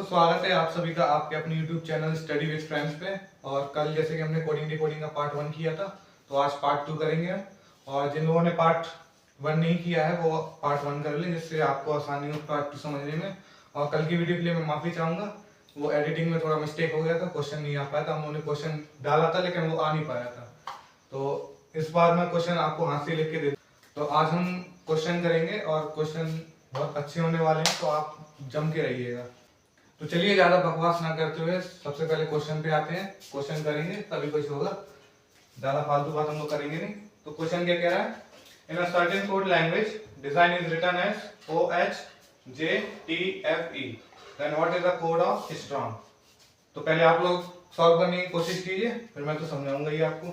दोस्तों, स्वागत है आप सभी का आपके अपने YouTube channel study with friends पे। और कल जैसे कि हमने कोडिंग डिकोडिंग का पार्ट 1 किया था, तो आज पार्ट 2 करेंगे हम। और जिन लोगों ने पार्ट 1 नहीं किया है वो पार्ट 1 कर लें, जिससे आपको आसानी हो पार्ट 2 समझने में। और कल की वीडियो के लिए मैं माफ़ी चाहूँगा, वो एडिटिंग में थोड़ा मिस्टेक हो गया था, क्वेश्चन नहीं आ पाया था। हम लोगों ने क्वेश्चन डाला था लेकिन वो आ नहीं पाया था, तो इस बार मैं क्वेश्चन आपको हाथ से लिख के दे। तो आज हम क्वेश्चन करेंगे और क्वेश्चन बहुत अच्छे होने वाले हैं, तो आप जम के रहिएगा। तो चलिए ज्यादा बकवास ना करते हुए सबसे पहले क्वेश्चन पे आते हैं। क्वेश्चन करेंगे तभी कुछ होगा, ज्यादा फालतू बात हम लोग करेंगे नहीं। तो क्वेश्चन क्या कह रहा है? In a certain code language design is written as OHJTFE, then what is the code of strong. तो पहले आप लोग सॉल्व करने की कोशिश कीजिए, फिर मैं तो समझाऊंगा ही आपको।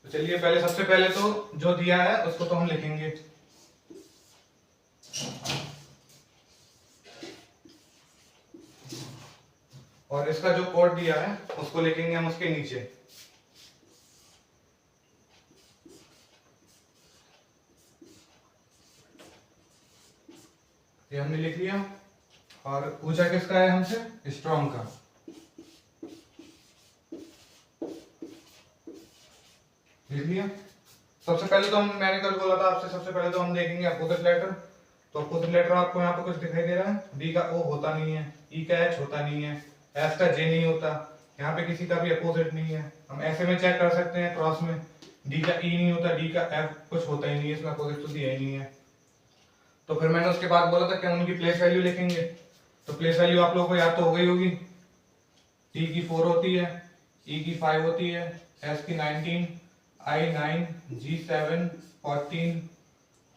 तो चलिए पहले सबसे पहले तो जो दिया है उसको तो हम लिखेंगे। और इसका जो कोड दिया है उसको लिखेंगे हम उसके नीचे। ये हमने लिख लिया। और पूछा किसका है हमसे? स्ट्रॉन्ग का। लिख लिया। सबसे पहले तो मैंने कल बोला था आपसे, सबसे पहले तो हम देखेंगे अपोजिट लेटर। तो अपोजिट लेटर आपको यहाँ पे कुछ दिखाई दे रहा है। डी का O होता नहीं है, E का H होता नहीं है, S का J नहीं होता, यहाँ पे किसी का भी अपोजिट नहीं है। हम ऐसे में चेक कर सकते हैं क्रॉस में, D का E नहीं होता, D का F कुछ होता ही नहीं है, इसमें अपोजिट तो दिया ही नहीं है। तो फिर मैंने उसके बाद बोला था कि हम उनकी प्लेस वैल्यू लिखेंगे। तो प्लेस वैल्यू आप लोगों को याद तो हो गई होगी। T की 4 होती है, E की 5 होती है, S की 19, I 9, G 7, 14।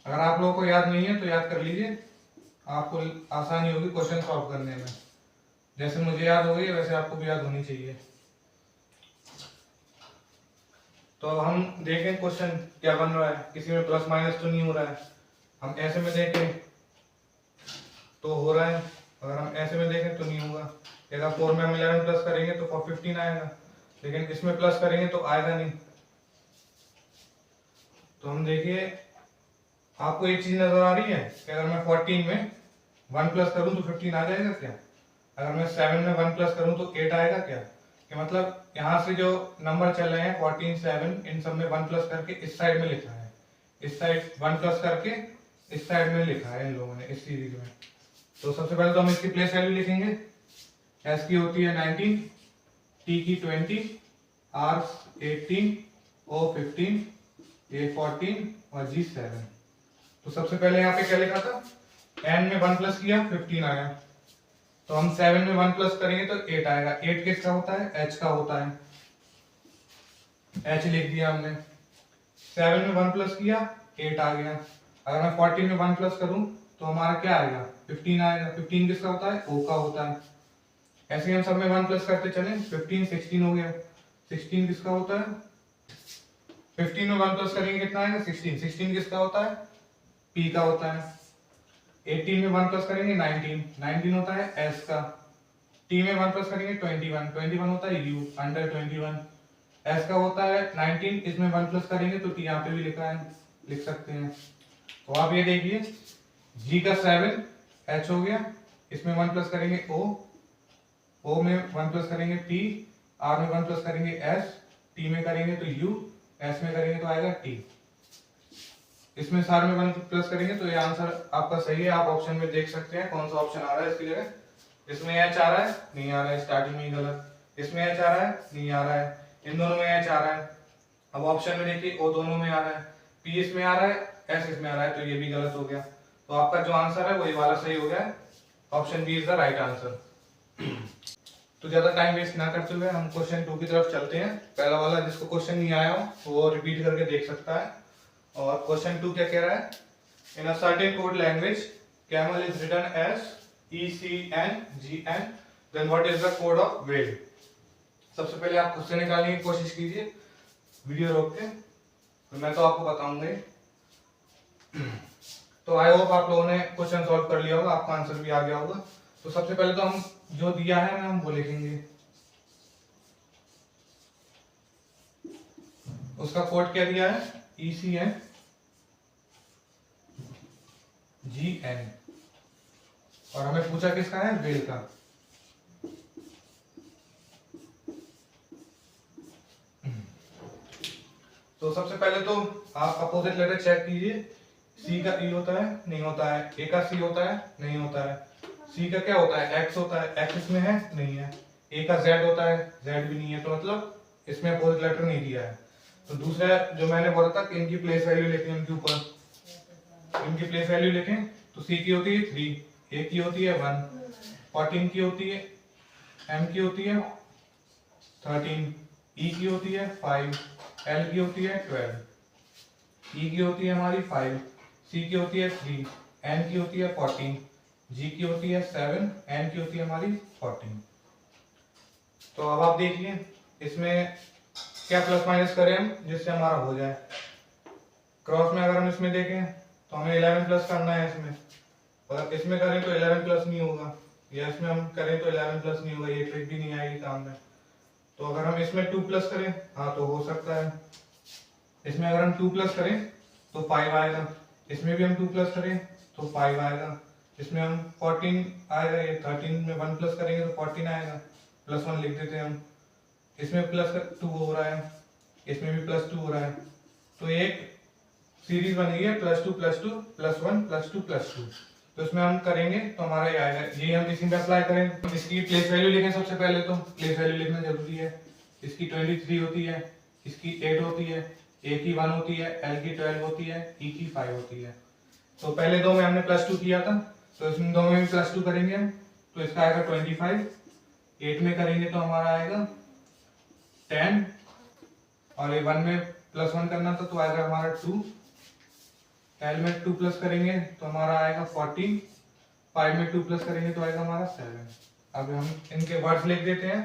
अगर आप लोगों को याद नहीं है तो याद कर लीजिए, आपको आसानी होगी क्वेश्चन सॉल्व करने में। जैसे मुझे याद हो गई वैसे आपको भी याद होनी चाहिए। तो अब हम देखें क्वेश्चन क्या बन रहा है, किसी में प्लस माइनस तो नहीं हो रहा है। हम ऐसे में देखें तो हो रहा है, अगर हम ऐसे में देखें तो नहीं होगा। अगर 4 में हम 11 प्लस करेंगे तो 15 आएगा, लेकिन इसमें प्लस करेंगे तो आएगा नहीं। तो हम देखिए, आपको एक चीज नजर आ रही है कि अगर मैं 14 में 1 प्लस करूं तो 15 आ जाएगा क्या? अगर मैं 7 में 1 प्लस करूं तो 8 आएगा क्या? कि मतलब यहाँ से जो नंबर चल रहे हैं 14, 7, इन सब में 1 प्लस करके इस साइड में लिखा है, इस साइड 1 प्लस करके इस साइड में लिखा है इन लोगों ने इस सीरीज में। तो सबसे पहले तो हम इसकी प्लेस वैल्यू लिखेंगे। S की होती है 19, T की 20, R 18, O 15, A 14 और G 7। तो सबसे पहले यहाँ पे क्या लिखा था? N में 1 प्लस किया 15 आया। तो हम 7 में 1 प्लस करेंगे तो 8 आएगा। 8 किसका होता है? H का होता है, H लिख दिया हमने। 7 में 1 प्लस किया 8 आ गया। अगर मैं 14 में 1 प्लस करूं तो हमारा क्या आएगा? 15 आएगा। 15 किसका होता है? O का होता है। ऐसे ही हम सब में 1 प्लस करते चले, 15, 16 हो गया। 16 किसका होता है? 15 में 1 प्लस करेंगे कितना आएगा? 16। 16 किसका होता है? P का होता है। 18 में 1 प्लस करेंगे 19, 19 होता है S का। T में 1 प्लस करेंगे 21, 21 होता है U, अंडर 21। S का होता है 19, इसमें 1 प्लस करेंगे तो T यहाँ पे भी लिखा है, लिख सकते हैं। तो आप ये देखिए, G का 7, H हो गया, इसमें 1 प्लस करेंगे O में 1 प्लस करेंगे P, R में 1 प्लस करेंगे S, T में करेंगे तो U, S में करेंगे तो आएगा T। इसमें सारे में 1 प्लस करेंगे तो ये आंसर आपका सही है। आप ऑप्शन में देख सकते हैं कौन सा ऑप्शन आ रहा है इसकी जगह। इसमें H आ रहा है, नहीं आ रहा है, स्टार्टिंग में ही गलत। इसमें H आ रहा है, नहीं आ रहा है। इन दोनों में H आ रहा है। अब ऑप्शन में देखिए O दोनों में आ रहा है, P इसमें आ रहा है, S इसमें आ रहा है, तो ये भी गलत हो गया। तो आपका जो आंसर है वो ये वाला सही हो गया। Option B is the right answer. तो ज्यादा टाइम वेस्ट ना करते हुए हम क्वेश्चन 2 की तरफ चलते हैं। पहला वाला जिसको क्वेश्चन नहीं आया हो वो रिपीट करके देख सकता है। और क्वेश्चन 2 क्या कह रहा है? In a certain code language camel is written as ECNGN, then what is the code of whale? सबसे पहले आप खुद से निकालने की कोशिश कीजिए वीडियो रोक के, तो मैं तो आपको बताऊंगा ही। तो आई होप आप लोगों ने क्वेश्चन सॉल्व कर लिया होगा, आपका आंसर भी आ गया होगा। तो सबसे पहले तो हम जो दिया है हम वो लिखेंगे। उसका कोड क्या दिया है? ECNGN। और हमें पूछा किसका है, वेल का। तो सबसे पहले तो आप अपोजिट लेटर चेक कीजिए, सी का ई होता है, नहीं होता है, ए का सी होता है, नहीं होता है, सी का क्या होता है, एक्स होता है, एक्स इसमें है, नहीं है, ए का जेड होता है, जेड भी नहीं है, तो मतलब इसमें अपोजिट लेटर नहीं दिया है। तो दूसरा जो मैंने बोला था कि इनकी प्लेस वैल्यू लिखें, इनके ऊपर इनकी प्लेस वैल्यू लिखें, तो सी की होती है 3, ए की होती है 1, 14 की होती है, एम की होती है 13, ई की होती है 5, एल की होती है 12, ई की होती है हमारी 5, सी की होती है 3, एन की होती है 14, जी की होती है 7, एन की होती है हमारी 14। तो अब आप देखिए इसमें क्या प्लस माइनस करें हम जिससे हमारा हो जाए। क्रॉस में अगर हम इसमें देखें तो हमें 11 प्लस करना है इसमें, और इसमें करें तो 11 प्लस नहीं होगा, या इसमें हम करें तो 11 प्लस नहीं होगा, ये ट्रिक भी नहीं आएगी काम में। तो अगर हम इसमें 2 प्लस करें, हाँ तो हो सकता है। इसमें अगर हम 2 प्लस करें तो 5 आएगा, इसमें भी हम 2 प्लस करें तो 5 आएगा, इसमें हम 14 आएगा, ये 13 में 1 प्लस करेंगे तो 14 आएगा, प्लस 1 लिख देते हैं हम। इसमें प्लस 2 हो रहा है, इसमें भी प्लस 2 हो रहा है, तो एक सीरीज बन गई है plus 2 plus 2 plus 1 plus 2 plus 2। तो इसमें हम करेंगे तो हमारा ये आएगा, ये हम इसी में अप्लाई करें। इसकी प्लेस वैल्यू लिखें, सबसे पहले तो प्लेस वैल्यू लिखना जरूरी है। इसकी 23 होती है, इसकी 8 होती है, ए की 1 होती है, एल की 12 होती है, ई की 5 होती है। तो पहले दो में हमने प्लस 2 किया था, तो इसमें दो में भी प्लस 2 करेंगे हम, तो इसका आएगा 25, 8 में करेंगे तो हमारा आएगा 10, और ये 1 में प्लस 1 करना था तो आएगा हमारा 2, एल में 2 प्लस करेंगे तो हमारा आएगा 14, 5 में 2 प्लस करेंगे तो आएगा हमारा 7। अब हम इनके वर्ड्स लिख देते हैं।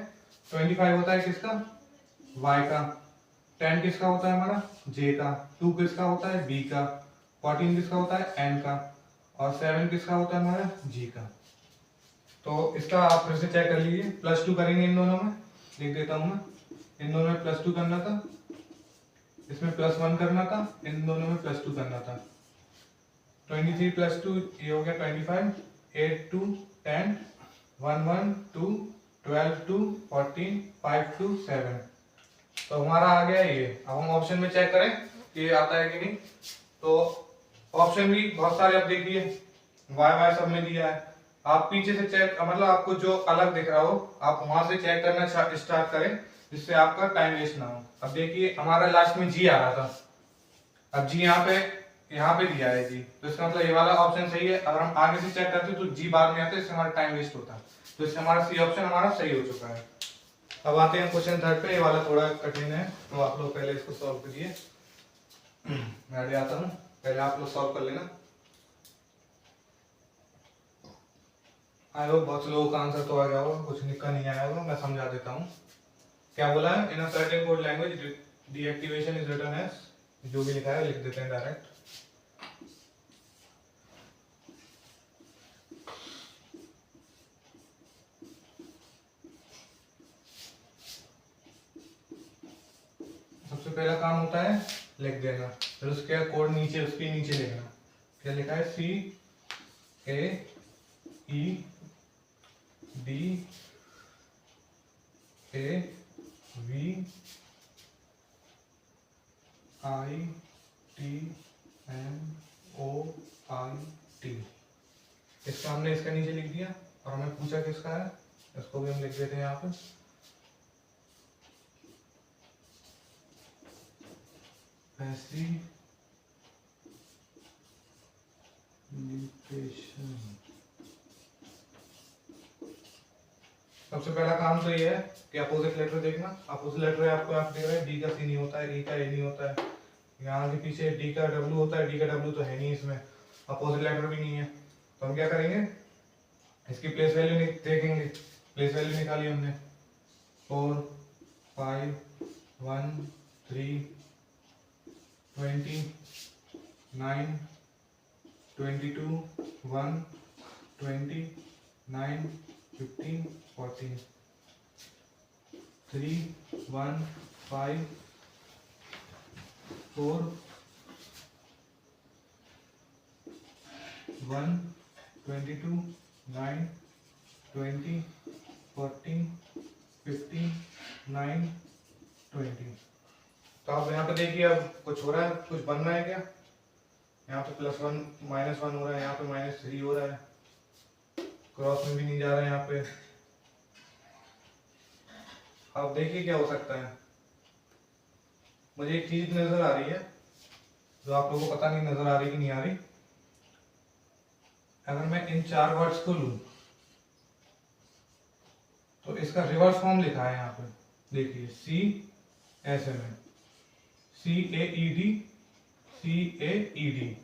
25 होता है किसका, y का, 10 किसका होता है हमारा j का, 2 किसका होता है b का, 14 किसका होता है n का, और 7 किसका होता है हमारा g का। तो इसका आप फिर से चेक कर लीजिए, प्लस 2 करेंगे इन दोनों में, लिख देता हूं मैं, इन दोनों में प्लस 2 करना था, इसमें प्लस 1 करना था, इन दोनों में प्लस 2 करना था। 23 प्लस 2 ये हो गया 25, 8 2 10, 1 1 2 12 2 14 5 2 7। तो हमारा आ गया ये। अब हम ऑप्शन में चेक करें कि ये आता है कि नहीं। तो ऑप्शन भी बहुत सारे, आप देखिए वाई वाई सब में दिया है। आप पीछे से चेक, मतलब आपको जो अलग दिख रहा हो आप वहां से चेक करना स्टार्ट करें, जिससे आपका टाइम वेस्ट ना हो। अब देखिए हमारा लास्ट में जी आ रहा था, अब जी यहाँ पे दिया है जी, तो इसका मतलब ये वाला ऑप्शन सही है। अगर हम आगे से चेक करते तो जी बाद में आता, इससे हमारा टाइम वेस्ट होता, तो इससे हमारा सी ऑप्शन हमारा सही हो चुका है। अब आते हैं क्वेश्चन थर्ड पे, ये वाला थोड़ा कठिन है, तो आप लोग पहले इसको सॉल्व करिए। मैं आगे आता हूँ, पहले आप लोग सॉल्व कर लेना। आई होप बहुत लोगों का आंसर तो आ गया होगा, कुछ निकल नहीं आया होगा, मैं समझा देता हूँ। क्या बोला है, in a certain code language deactivation is written as, जो भी लिखा है लिख देते हैं डायरेक्ट। सबसे पहला काम होता है लिख देना, फिर उसके कोड नीचे, उसके नीचे लिखना। क्या लिखा है, C A E D A V I T N O I T. इसका हमने इसका नीचे लिख दिया, और हमें पूछा किसका है, इसको भी हम लिख देते हैं यहाँ पे। सबसे पहला काम तो ये है कि अपोजिट लेटर देखना। अपोजिट लेटर आपको आप देख रहे हैं, डी का सी नहीं होता है, ई का ए नहीं होता है, यहाँ के पीछे डी का डब्ल्यू होता है, डी का डब्ल्यू तो है नहीं इसमें, अपोजिट लेटर भी नहीं है। तो हम क्या करेंगे, इसकी प्लेस वैल्यू देखेंगे। प्लेस वैल्यू निकाली हमने, 4 5 1 3 20 9 22 1 20 9 15 14 3 1 5 4 1 22 9 20 14 15 9 20। तो आप यहाँ पे देखिए अब कुछ हो रहा है, कुछ बन रहा है क्या? यहाँ पे +1 -1 हो रहा है, यहाँ पे -3 हो रहा है, क्रॉस में भी नहीं जा रहा है यहाँ पे। आप देखिए क्या हो सकता है। मुझे एक चीज नजर आ रही है जो आप लोगों को पता नहीं नजर आ रही कि नहीं आ रही। अगर मैं इन 4 वर्ड्स को लूं तो इसका रिवर्स फॉर्म लिखा है यहाँ पे, देखिए CSMA CAED।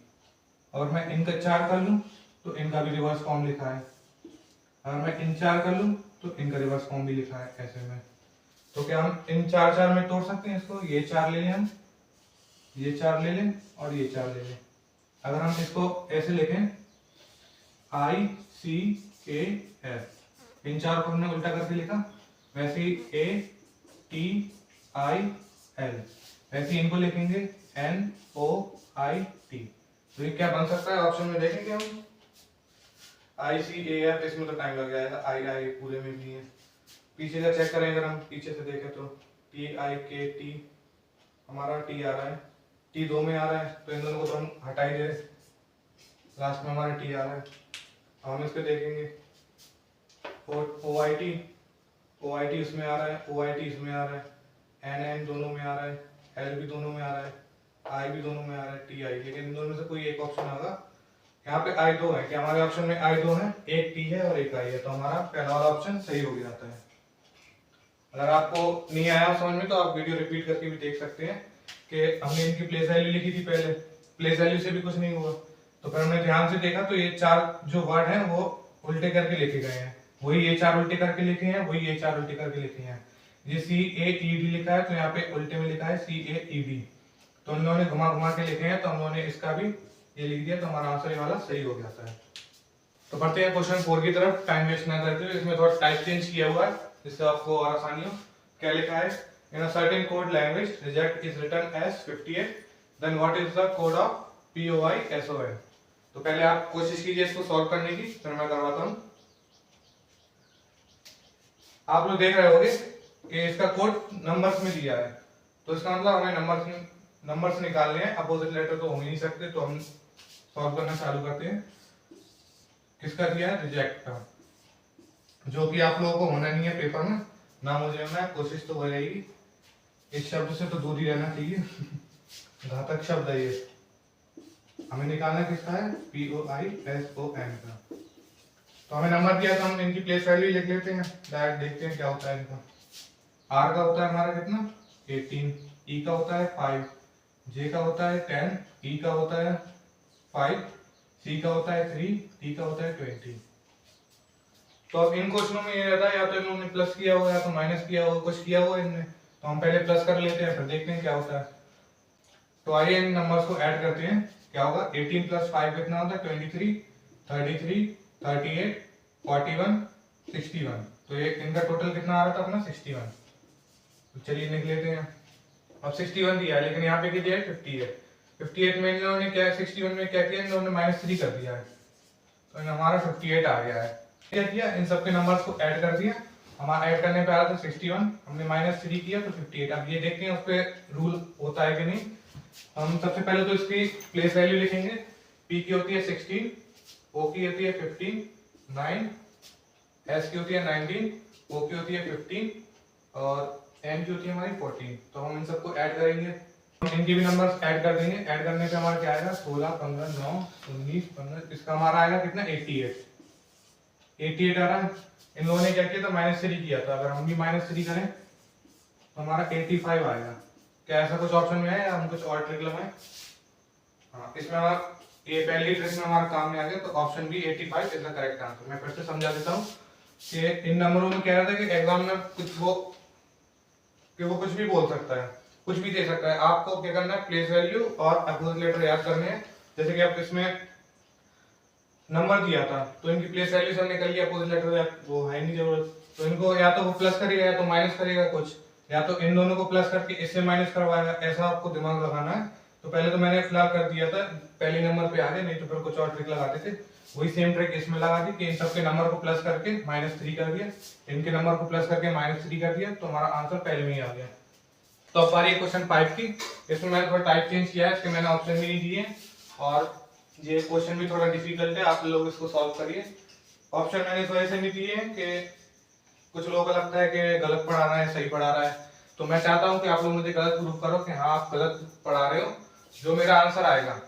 और मैं इनका 4 कर लूं तो इनका भी रिवर्स फॉर्म लिखा है। अगर मैं इन 4 कर लूं तो इनका रिवर्स फॉर्म भी लिखा है ऐसे में। तो क्या हम इन 4 में तोड़ सकते हैं इसको? ये 4 ले लें हम, ये 4 ले लें और ये 4 ले लें। अगर हम इसको ऐसे लिखें ICAS, इन 4 को हमने उल्टा करके लिखा, वैसे ही ATIL, वैसे ही इनको लिखेंगे NOIT। तो ये क्या बन सकता है ऑप्शन में देखेंगे हम। ICAF, इसमें तो टाइम लग जाएगा, II पूरे में भी है। पीछे का चेक करें, अगर हम पीछे से देखें तो TIKT, हमारा T आ रहा है, T 2 में आ रहा है, तो इन दोनों को तो हम हटा ही दे, लास्ट में हमारा T आ रहा है। हम इसको देखेंगे OIT इसमें आ रहा है, OIT इसमें आ रहा है, NN दोनों में आ रहा है, L भी दोनों में आ रहा है, I भी दोनों में आ रहा है, TI, लेकिन इन दोनों में से कोई एक ऑप्शन होगा। यहाँ पे I 2 है, क्या हमारे ऑप्शन में I 2 है? एक T है और एक I है, तो हमारा पहला वाला ऑप्शन सही हो जाता है। अगर आपको नहीं आया समझ में तो आप वीडियो रिपीट करके भी देख सकते हैं कि हमने इनकी प्लेस वैल्यू लिखी थी पहले, प्लेस वैल्यू से भी कुछ नहीं हुआ, तो फिर हमने ध्यान से देखा तो ये 4 जो वर्ड हैं वो उल्टे करके लिखे गए हैं, वही ये 4 उल्टे करके लिखे हैं, वही ये 4 उल्टे करके लिखे हैं। ये CAED लिखा है तो यहाँ पे उल्टे में लिखा है CAED, तो हम लोगों ने घुमा घुमा के लिखे हैं, तो हम लोगों ने इसका भी ये लिख दिया, तो हमारा आंसर ये वाला सही हो जाता है। तो बढ़ते हैं क्वेश्चन 4 की तरफ, टाइम वेस्ट ना करते हुए। इसमें थोड़ा टाइप चेंज किया हुआ है जिससे आपको और आसानी हो। क्या लिखा है? In a certain code language reject is written as 58, then what is the code of POISON। तो पहले आप कोशिश कीजिए इसको सॉल्व करने की, फिर मैं करवाता हूं। आप लोग देख रहे होंगे कि इसका कोड नंबर्स में दिया है, तो इसका मतलब हमें नंबर्स निकालने हैं, अपोजिट लेटर तो हो ही नहीं सकते, तो हम सॉल्व करना चालू करते हैं। किसका दिया है? रिजेक्ट का, जो कि आप लोगों को होना नहीं है पेपर में, ना मुझे होना है, कोशिश तो हो जाएगी। इस शब्द से तो दूर ही रहना चाहिए घातक शब्द है ये। हमें निकालना किसका है? POISON का। तो हमें नंबर दिया तो हम इनकी प्लेस वैल्यू लिख लेते हैं, डायरेक्ट देखते हैं क्या होता है इनका। R का होता है हमारा कितना? 18, E का होता है 5, J का होता है 10, E का होता है 5, C का होता है 3, T का होता है 20। तो अब इन क्वेश्चनों में ये रहता है या तो इन्होंने प्लस किया होगा या तो माइनस किया होगा, कुछ किया होगा इनने, तो हम पहले प्लस कर लेते हैं फिर देखते हैं क्या होता है। तो आइए इन नंबर्स को ऐड करते हैं, क्या होगा? 18 + 5 कितना होता है? 23, 33, 38, 41, 61। तो ये इनका टोटल कितना आ रहा था अपना? 61। तो चलिए लिख लेते हैं। अब 61 दिया है, लेकिन यहाँ पे क्या दिया है? 58। 58 में इन लोगों ने क्या, 61 में क्या किया? इन लोगों ने -3 कर दिया है, तो हमारा 58 आ गया है। क्या किया? इन सबके नंबर्स को ऐड कर दिया, हमारा ऐड करने पे आ रहा था 61, हमने -3 किया तो 58। अब ये देखते हैं उस पर रूल होता है कि नहीं। हम सबसे पहले तो इसकी प्लेस वैल्यू लिखेंगे। P की होती है 16, O की होती है 15, 9, S की होती है 19, O की होती है 15 और M की होती है हमारी 14। तो हम इन सबको ऐड करेंगे, इनके भी नंबर्स ऐड कर देंगे। ऐड करने पे हमारा क्या आएगा? 16, 15, 9, 19, 15, इसका हमारा आएगा कितना? 88 आ रहा है। इन लोगों ने क्या किया था? -3 किया था, अगर हम भी -3 करें तो हमारा 85 आएगा। क्या ऐसा कुछ ऑप्शन में है या हम कुछ और ट्रिक लगाएं? हाँ, इसमें हमारा ये पहली ट्रिक में हमारा काम में आ गया, तो option B 85 is the correct answer. मैं फिर से समझा देता हूँ कि इन नंबरों में क्या रहता है कि एग्जाम में वो कुछ भी बोल सकता है, कुछ भी दे सकता है। आपको क्या करना है? प्लेस वैल्यू और अपोजिट लेटर याद करने हैं। जैसे कि आप इसमें नंबर दिया था तो इनकी प्लेस वैल्यू से निकल गया, अपोजिट लेटर वो है नहीं जरूरत, तो इनको या तो वो प्लस करेगा या तो माइनस करेगा कुछ, या तो इन दोनों को प्लस करके इससे माइनस करवाएगा। ऐसा आपको दिमाग लगाना है तो पहले तो मैंने फिलहाल कर दिया था, पहले नंबर पे आ गए, नहीं तो फिर कुछ और ट्रिक लगाते थे। वही सेम ट्रिक इसमें लगा दी कि इन सबके नंबर को प्लस करके -3 कर दिया, इनके नंबर को प्लस करके -3 कर दिया, तो हमारा आंसर पहले में ही आ गया। तो अब बारी क्वेश्चन 5 की। इसमें मैंने थोड़ा टाइप चेंज किया है, इसके मैंने ऑप्शन भी नहीं दिए और ये क्वेश्चन भी थोड़ा डिफिकल्ट है, आप लोग इसको सॉल्व करिए। ऑप्शन मैंने इस वजह से नहीं दिए कि कुछ लोगों को लगता है कि गलत पढ़ा रहा है, सही पढ़ा रहा है, तो मैं चाहता हूं कि आप लोग मुझे गलत प्रूफ करो कि हाँ आप गलत पढ़ा रहे हो, जो मेरा आंसर आएगा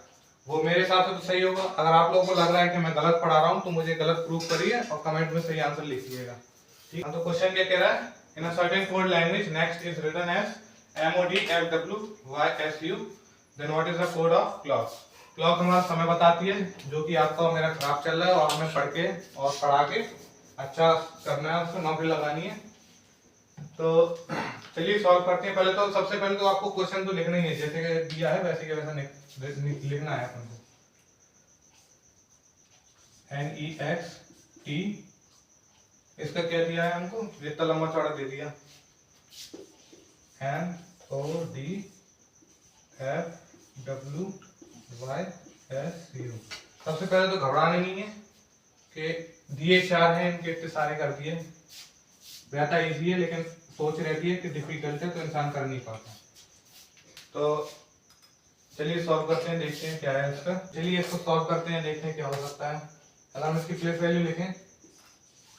वो मेरे हिसाब से तो सही होगा। अगर आप लोगों को लग रहा है कि मैं गलत पढ़ा रहा हूं तो मुझे गलत प्रूफ करिए और कमेंट में सही आंसर लिखिएगा, ठीक है। तो क्वेश्चन क्या कह रहा है, in a certain code language next is written as MODFWYSU, then what is the code of clock. Clock हमारा समय बताती है, जो कि आपका मेरा खराब चल रहा है और हमें पढ़ के और पढ़ा के अच्छा करना है, उसको नौकरी लगानी है। तो चलिए सॉल्व करते हैं। पहले तो सबसे पहले तो आपको क्वेश्चन तो लिखना ही है, जैसे कि दिया है वैसे के वैसा लिखना है अपन को। NEXT, इसका क्या दिया है हमको, इतना लंबा चौड़ा दे दिया, MODFWYSU। सबसे पहले तो घबराना नहीं है कि दिए 4 हैं, इनके इतने सारे कर दिए, रहता इजी है लेकिन सोच रहती है कि डिफिकल्ट है तो इंसान कर नहीं पाता। तो चलिए सॉल्व करते हैं, देखते हैं क्या है इसका। चलिए इसको सॉल्व करते हैं, देखते हैं क्या हो सकता है। अगर हम इसकी प्लेस वैल्यू लिखें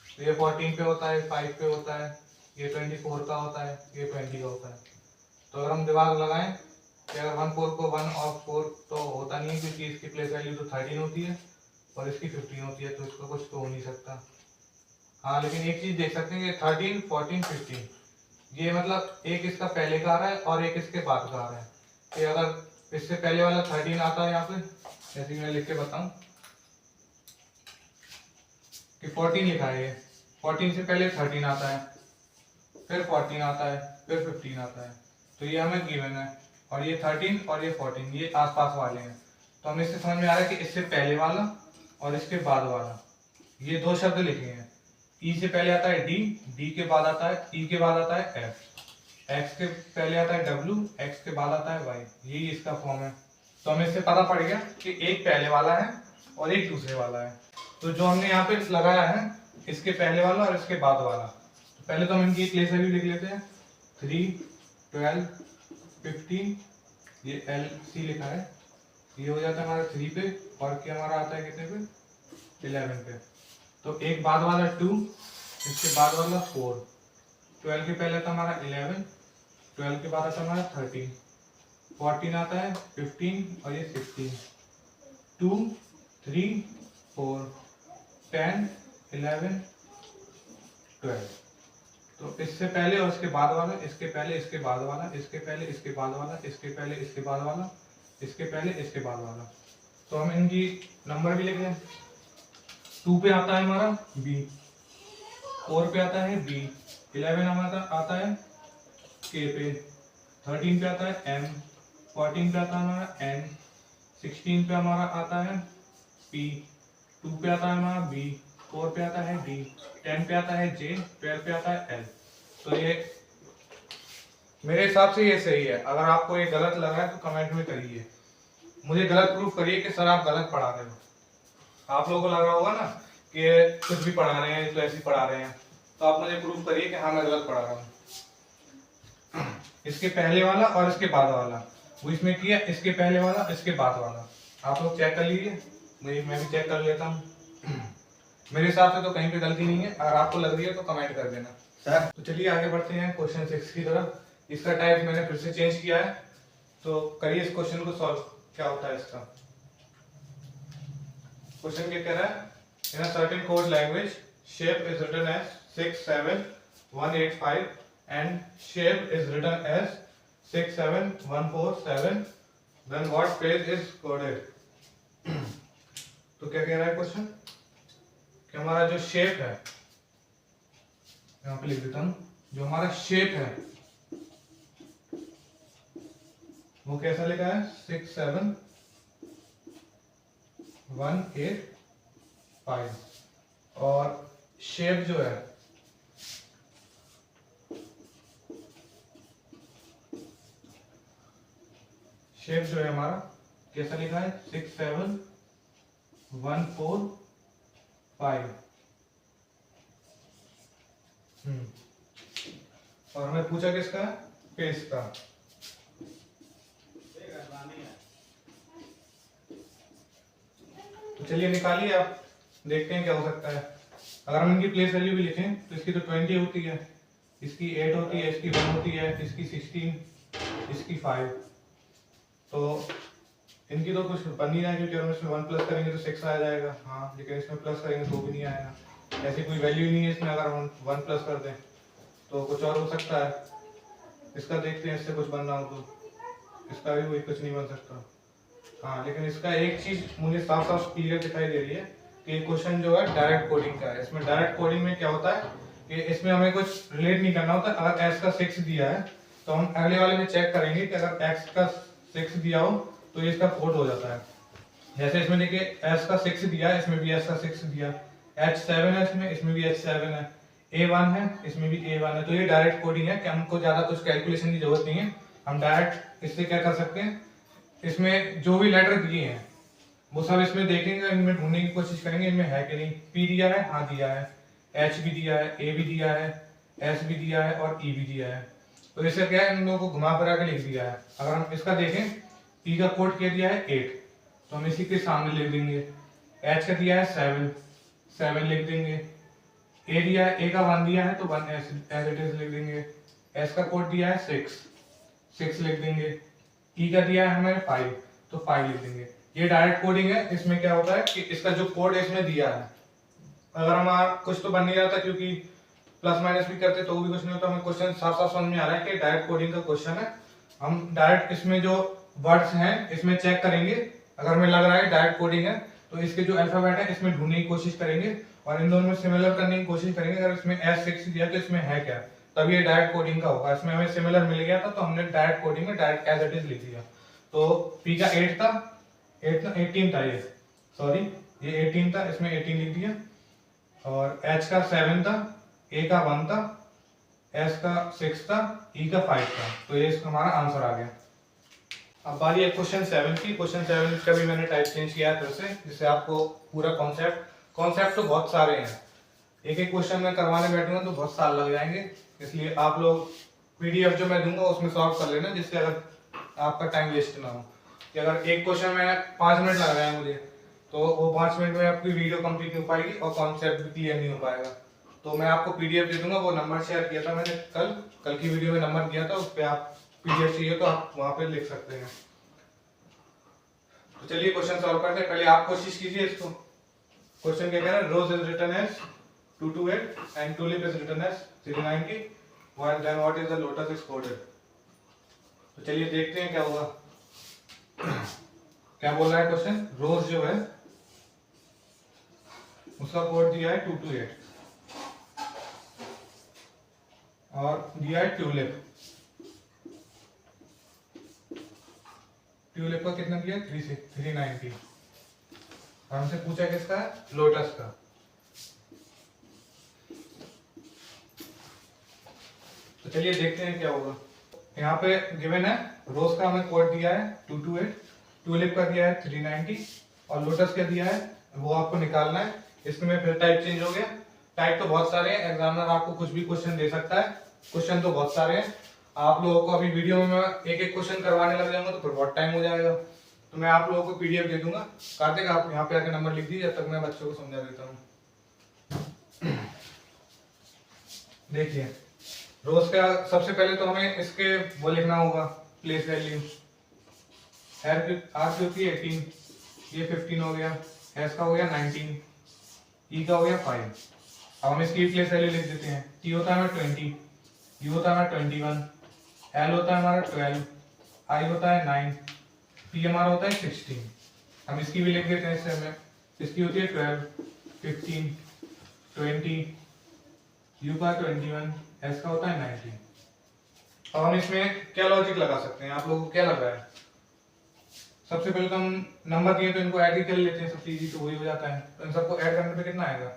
तो ये 14 पे होता है, 5 पे होता है, ये 24 का होता है, ये 20 का होता है। तो अगर हम दिमाग लगाएं कि अगर 14 को 1 और 4 तो होता नहीं है, क्योंकि इसकी प्लेस वैल्यू तो 13 होती है और इसकी 15 होती है, तो इसका कुछ तो हो नहीं सकता। हाँ लेकिन एक चीज देख सकते हैं कि 13, 14, 15, ये मतलब एक इसका पहले का आ रहा है और एक इसके बाद का आ रहा है। कि अगर इससे पहले वाला 13 आता है यहाँ पे, जैसे मैं लिख के बताऊं कि 14 लिखा है, ये 14 से पहले 13 आता है, फिर 14 आता है, फिर 15 आता है, तो ये हमें गिवन है। और ये 13 और ये 14 ये आसपास वाले हैं, तो हमें इससे समझ में आ रहा है कि इससे पहले वाला और इसके बाद वाला, ये दो शब्द लिखे हैं। ई से पहले आता है डी, डी के बाद आता है ई के बाद आता है एफ, एक्स के पहले आता है डब्ल्यू, एक्स के बाद आता है वाई, यही इसका फॉर्म है। तो हमें इससे पता पड़ गया कि एक पहले वाला है और एक दूसरे वाला है। तो जो हमने यहाँ पे लगाया है इसके पहले वाला और इसके बाद वाला, तो पहले तो हम इनकी प्लेस वैल्यू लिख लेते हैं। 3, 12, 15, ये LC लिखा है, ये हो जाता है हमारा 3 पे और क्या हमारा आता है कितने पे, 11 पे। तो एक बाद वाला 2, इसके बाद वाला 4, 12 के पहले आता हमारा 11, 12 के बाद आता हमारा 13, 14 आता है 15 और ये 16, 2, 3, 4, 10, 11, 12। तो इससे पहले और इसके बाद वाला, इसके पहले इसके बाद वाला, इसके पहले इसके बाद वाला, इसके पहले इसके बाद वाला, इसके पहले इसके बाद वाला। तो हम इनकी नंबर भी लिख लें। 2 पे आता है हमारा B, 4 पे आता है B, 11 हमारा आता है K पे, 13 पे आता है M, 14 पे आता है हमारा N, 16 पे हमारा आता है P, 2 पे आता है हमारा B, 4 पे आता है D, 10 पे आता है J, 12 पे आता है L। तो ये मेरे हिसाब से ये सही है। अगर आपको ये गलत लगा है तो कमेंट में करिए, मुझे गलत प्रूफ करिए कि सर आप गलत पढ़ा रहे हो। आप लोगों को लग रहा होगा ना कि कुछ भी पढ़ा रहे हैं तो ऐसे ही पढ़ा रहे हैं, तो आप मुझे प्रूफ करिए कि हाँ मैं गलत पढ़ा रहा हूँ। इसके पहले वाला और इसके बाद वाला, वो इसमें किया, इसके पहले वाला इसके बाद वाला, आप लोग चेक कर लीजिए, मैं भी चेक कर लेता हूँ। मेरे हिसाब से तो कहीं पे गलती नहीं है, अगर आपको लग रही है तो कमेंट कर देना सर। तो चलिए आगे बढ़ते हैं क्वेश्चन 6 की तरफ। इसका टाइप मैंने फिर से चेंज किया है, तो करिए इस क्वेश्चन को सॉल्व। क्या होता है इसका क्वेश्चन, क्या कह रहा है, in a certain code language shape is written as 67185 and shape is written as 67147, then what page is coded. तो क्या कह रहा है क्वेश्चन कि हमारा जो शेप है, यहां पे लिख देता हूं, जो हमारा शेप है वो कैसा लिखा है, 67185, और शेप जो है शेप जो है हमारा कैसा लिखा है 6 7 1 4 5। और हमें पूछा किसका फेस का। तो चलिए निकालिए आप, देखते हैं क्या हो सकता है। अगर हम इनकी प्लेस वैल्यू भी लिखें तो इसकी तो 20 होती है, इसकी 8 होती है, इसकी 1 होती है, इसकी 16, इसकी 5। तो इनकी तो कुछ बन नहीं रहा है, क्योंकि अगर इसमें 1 प्लस करेंगे तो 6 आ जाएगा। हाँ, लेकिन इसमें प्लस करेंगे तो भी नहीं आएगा, ऐसी कोई वैल्यू नहीं है इसमें। अगर हम 1 प्लस कर दें तो कुछ और हो सकता है। इसका देखते हैं, इससे कुछ बनना हो तो इसका भी कोई कुछ नहीं बन सकता। हाँ, लेकिन इसका एक चीज मुझे साफ साफ क्लियर दिखाई दे रही है कि क्वेश्चन जो है डायरेक्ट कोडिंग का है। इसमें डायरेक्ट कोडिंग में क्या होता है कि इसमें हमें कुछ रिलेट नहीं करना होता। अगर x का 6 दिया है तो हम अगले वाले में चेक करेंगे कि अगर x का 6 दिया हो तो ये इसका कोड हो जाता है। जैसे इसमें देखिए s का 6 दिया है, इसमें भी s का 6 दिया, h7 है इसमें भी h7 है, a1 है इसमें भी a1 है। तो ये डायरेक्ट कोडिंग है कि हमको ज्यादा कुछ कैलकुलेशन की जरूरत नहीं है। हम डायरेक्ट इससे क्या कर सकते हैं, इसमें जो भी लेटर दिए हैं वो सब इसमें देखेंगे, इनमें ढूंढने की कोशिश करेंगे इनमें है कि नहीं। P दिया है, हाँ दिया है, H भी दिया है, A भी दिया है, S भी दिया है और E भी दिया है। तो इसे क्या है, इन लोगों को घुमा फिरा के लिख दिया है। अगर हम इसका देखें, P का कोड क्या दिया है 8, तो हम इसी के सामने लिख देंगे। H का दिया है 7 लिख देंगे। A दिया है, A का 1 दिया है तो 1 एज इट इज लिख देंगे। S का कोड दिया है 6 लिख देंगे। E का दिया है हमें 5 तो 5 लिख देंगे। ये डायरेक्ट कोडिंग है। इसमें क्या होता है कि इसका जो कोड इसमें दिया है, अगर हमारा कुछ तो बन नहीं रहा था क्योंकि प्लस माइनस भी करते तो भी कुछ नहीं होता। हमें क्वेश्चन साफ साफ समझ में आ रहा है कि डायरेक्ट कोडिंग का क्वेश्चन है। हम डायरेक्ट इसमें जो वर्ड्स हैं इसमें चेक करेंगे, अगर हमें लग रहा है डायरेक्ट कोडिंग है तो इसके जो अल्फाबेट है इसमें ढूंढने की कोशिश करेंगे और इन दोनों में सिमिलर करने की कोशिश करेंगे। अगर इसमें S6 दिया तो इसमें है क्या, तब ये डायरेक्ट कोडिंग का होगा। इसमें हमें सिमिलर मिल गया था तो हमने डायरेक्ट कोडिंग में डायरेक्ट एज इट इज लिख दिया। तो P का 8 था, 18 था ये, सॉरी ये 18 था, इसमें 18 लिख दिया। और H का 7 था, A का 1 था, S का 6 था, E का 5 था। तो ये हमारा आंसर आ गया। अब बारी है क्वेश्चन 7 की। क्वेश्चन 7 का भी मैंने टाइप चेंज किया है फिर से, जिससे आपको पूरा कॉन्सेप्ट तो बहुत सारे हैं, एक एक क्वेश्चन में करवाने बैठूंगा तो बहुत साल लग जाएंगे। इसलिए आप लोग पीडीएफ जो मैं दूंगा उसमें सॉल्व कर लेना, जिससे अगर आपका टाइम वेस्ट ना हो। कि अगर एक क्वेश्चन में 5 मिनट लग रहे हैं मुझे, तो वो 5 मिनट में आपकी वीडियो कंप्लीट नहीं हो पाएगी और कॉन्सेप्ट भी क्लियर नहीं हो पाएगा। तो मैं आपको पीडीएफ दे दूंगा, वो नंबर शेयर किया था मैंने कल की वीडियो में नंबर दिया था, उस पर आप पीडीएफ चाहिए तो आप वहां पे लिख सकते हैं। तो चलिए क्वेश्चन सॉल्व करते हैं। पहले आप कोशिश कीजिए इसको। क्वेश्चन क्या कह रहा है, rose is written as 228 and tulip is written as 390, while then what is the lotus is coded. तो चलिए देखते हैं क्या होगा। क्या बोल रहा है क्वेश्चन, रोज जो है उसका कोड दिया है 228 और दिया है ट्यूलिप का कितना दिया 390 और हमसे पूछा किसका है, लोटस का। तो चलिए देखते हैं क्या होगा। यहाँ पे गिवन है, रोज का हमें कोड दिया है 228, ट्यूलिप का दिया है 390 और लोटस का दिया है वो आपको निकालना है। इसमें फिर टाइप चेंज हो गया। टाइप तो बहुत सारे हैं, एग्जामिनर आपको कुछ भी क्वेश्चन दे सकता है, क्वेश्चन तो बहुत सारे हैं। आप लोगों को अभी वीडियो में मैं एक एक क्वेश्चन करवाने लग जाऊंगा तो फिर बहुत टाइम हो जाएगा। तो मैं आप लोगों को पीडीएफ दे दूंगा, कार्तिक आप यहाँ पे आके नंबर लिख दीजिए, जब तक मैं बच्चों को समझा देता हूँ। देखिए रोज का सबसे पहले तो हमें इसके वो लिखना होगा प्लेस वैल्यू। आर क्यू की 18, ये 15 हो गया, एस का हो गया 19, ई का हो गया 5। अब हम इसकी प्लेस वैल्यू लिख देते हैं। टी होता है हमारा 20, यू होता है हमारा 21, एल होता है हमारा 12, आई होता है 9, पी हमारा होता है 16। हम इसकी भी लिख देते हैं इससे हमें। इसकी होती है 12, 15, 20, यू का 21, एस का होता है 19। अब हम इसमें क्या लॉजिक लगा सकते हैं, आप लोगों को क्या लग रहा है। सबसे पहले तो हम नंबर दिए तो इनको ऐड ही कर लेते हैं, सबसे इजी तो वही हो जाता है। तो इन सबको ऐड करने पे कितना आएगा,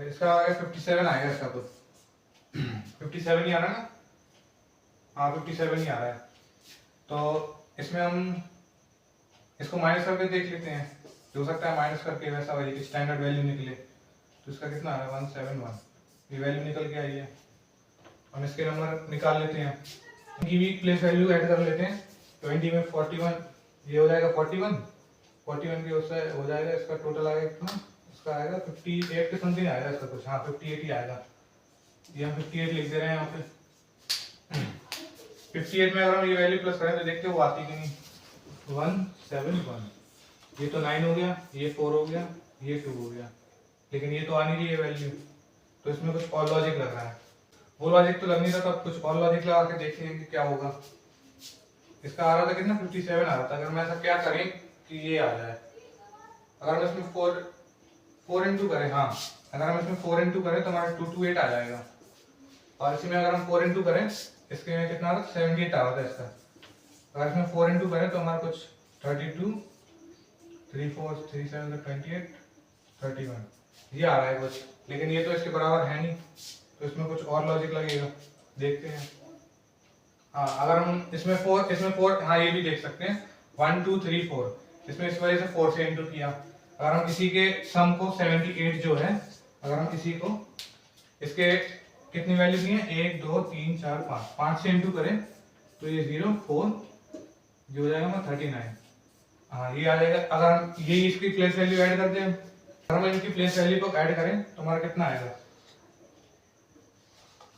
इसका 57 आएगा। इसका तो 57 ही आ रहा है ना, हाँ 57 ही आ रहा है। तो इसमें हम इसको माइनस करके देख लेते हैं, हो सकता है माइनस करके वैसा वही स्टैंडर्ड वैल्यू निकले। तो इसका कितना है 171, ये वैल्यू निकल के आई है। हम इसके नंबर निकाल लेते हैं, इनकी भी प्लेस वैल्यू ऐड कर लेते हैं। 20 में 41, ये हो जाएगा 41 के उससे हो जाएगा, इसका टोटल आएगा कितना, इसका आएगा 58 के समथिंग आएगा इसका कुछ, हाँ 58 ही आएगा। ये हम 58 लिख दे रहे हैं यहाँ पे। 58 में अगर हम ये वैल्यू प्लस करें तो देखते हैं वो आती कि नहीं। 171, ये तो 9 हो गया, ये 4 हो गया, ये 2 हो गया, लेकिन ये तो आ नहीं रही है वैल्यू, तो इसमें कुछ और लॉजिक लग रहा है। वो लॉजिक तो लग नहीं रहा, तो अब कुछ और लॉजिक लगा के देखते हैं कि क्या होगा। इसका आ रहा था कितना 57 आ रहा था। अगर मैं ऐसा क्या करें कि ये आ जाए, अगर हम इसमें 4 इंटू करें, हाँ अगर हम इसमें 4 इंटू करें तो हमारा 228 आ जाएगा। और इसी में अगर हम 4 इंटू करें, इसके में कितना आ रहा 78 आ रहा था इसका। अगर इसमें 4 इंटू करें तो हमारा कुछ 32, 3 4 3 7 28 31 ये आ रहा है कुछ, लेकिन ये तो इसके बराबर है नहीं, तो इसमें कुछ और लॉजिक लगेगा, देखते हैं। हाँ अगर हम इसमें 4 हाँ ये भी देख सकते हैं 1 2 3 4, इसमें इस वजह से 4 से इंटू किया। अगर हम इसी के सम को 78 जो है, अगर हम इसी को इसके कितनी वैल्यू दी है 1 2 3 4 5 से इंटू करें तो ये 0 4 जो हो जाएगा हमारा 39। हाँ ये आ जाएगा। अगर हम ये इसकी प्लेस वैल्यू ऐड कर दें, अगर हम इनकी प्लेस वैल्यू को ऐड करें तो हमारा कितना आएगा,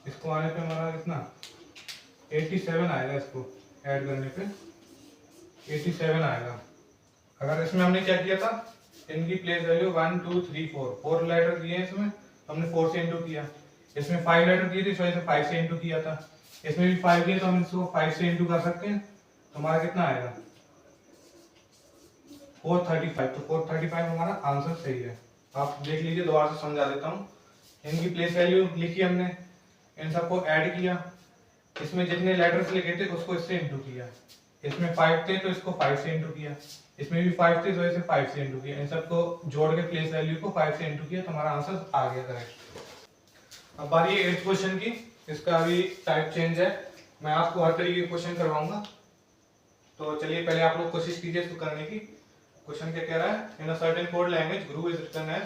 इसको आने पे हमारा कितना 87 आएगा, इसको ऐड करने पे 87 आएगा। अगर इसमें हमने क्या किया था, इनकी प्लेस वैल्यू 1 2 3 4 लेटर दिए हैं इसमें, हमने 4 से इंटू किया। इसमें 5 लेटर दिए थे, इस वजह से 5 से इंटू किया था। इसमें भी 5 दिए तो हम इसको 5 से इंटू कर सकते हैं, तो हमारा कितना आएगा 435। तो 435 हमारा आंसर सही है। आप देख लीजिए, दोबारा से समझा देता हूँ। इनकी प्लेस वैल्यू लिखी हमने, इन सबको ऐड किया, इसमें जितने लेटर्स लिखे थे उसको इससे इंटू किया। इसमें 5 थे तो इसको 5 से इंटू किया, इसमें भी 5 थे तो इसे 5 से इंटू किया। इन सबको जोड़ के प्लेस वैल्यू को 5 से इंटू किया, तो हमारा आंसर आ गया करेक्ट। अब बारी है 8th क्वेश्चन की। इसका अभी टाइप चेंज है, मैं आपको हर तरीके के क्वेश्चन करवाऊंगा। तो चलिए पहले आप लोग कोशिश कीजिए इसको करने की। क्वेश्चन क्या कह रहा है, in a certain code language guru is written as